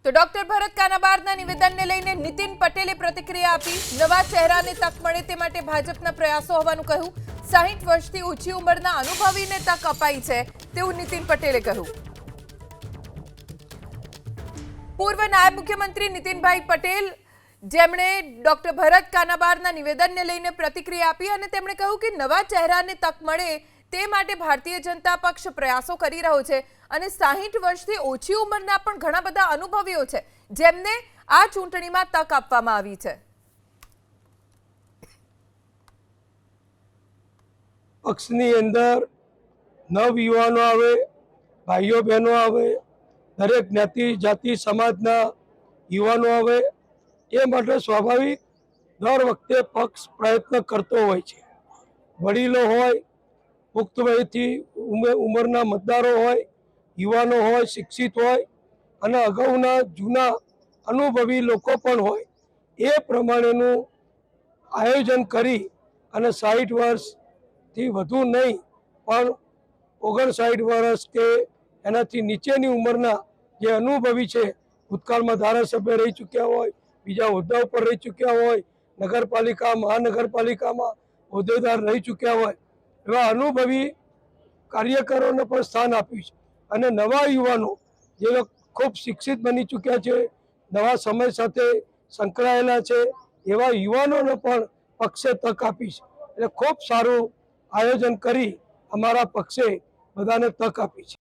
તો ડોક્ટર ભરત કાનાબારના નિવેદનને લઈને નીતિન પટેલે પ્રતિક્રિયા આપી। નવા ચહેરાને તક મળે તે માટે ભાજપના પ્રયાસો હોવાનું કહ્યું। 60 વર્ષથી ઊંચી ઉંમરના અનુભવીને તક અપાઈ છે તેવું નીતિન પટેલે કહ્યું। પૂર્વ નાયબ મુખ્યમંત્રી નીતિનભાઈ પટેલ જેમણે ડોક્ટર ભરત કાનાબારના નિવેદનને લઈને પ્રતિક્રિયા આપી અને તેમણે કહ્યું કે નવા ચહેરાને તક મળે તે માટે ભારતીય જનતા પક્ષ પ્રયાસો કરી રહ્યો છે અને 60 વર્ષથી ઓછી ઉંમરના પણ ઘણા બધા અનુભવીઓ છે જેમને આ ચૂંટણીમાં તક આપવામાં આવી છે। પક્ષની અંદર નવયુવાનો આવે, ભાઈઓ બહેનો આવે, દરેક જ્ઞાતિ જાતિ સમાજના યુવાનો આવે, એ માટે સ્વાભાવિક દર વખતે પક્ષ પ્રયત્ન કરતો હોય છે। વડીલો હોય, પુખ્ત વયથી ઉંમરના મતદારો હોય, યુવાનો હોય, શિક્ષિત હોય અને અગાઉના જૂના અનુભવી લોકો પણ હોય, એ પ્રમાણેનું આયોજન કરી અને 60 વર્ષથી વધુ નહીં પણ 59 વર્ષ કે એનાથી નીચેની ઉંમરના જે અનુભવી છે, ભૂતકાળમાં ધારાસભ્ય રહી ચૂક્યા હોય, બીજા હોદ્દા ઉપર રહી ચૂક્યા હોય, નગરપાલિકા મહાનગરપાલિકામાં હોદ્દેદાર રહી ચૂક્યા હોય, એવા અનુભવી કાર્યકરોને પણ સ્થાન આપ્યું છે અને નવા યુવાનો જે ખૂબ શિક્ષિત બની ચૂક્યા છે, નવા સમય સાથે સંકળાયેલા છે, એવા યુવાનોને પણ પક્ષે તક આપી છે। એટલે ખૂબ સારું આયોજન કરી અમારા પક્ષે બધાને તક આપી છે।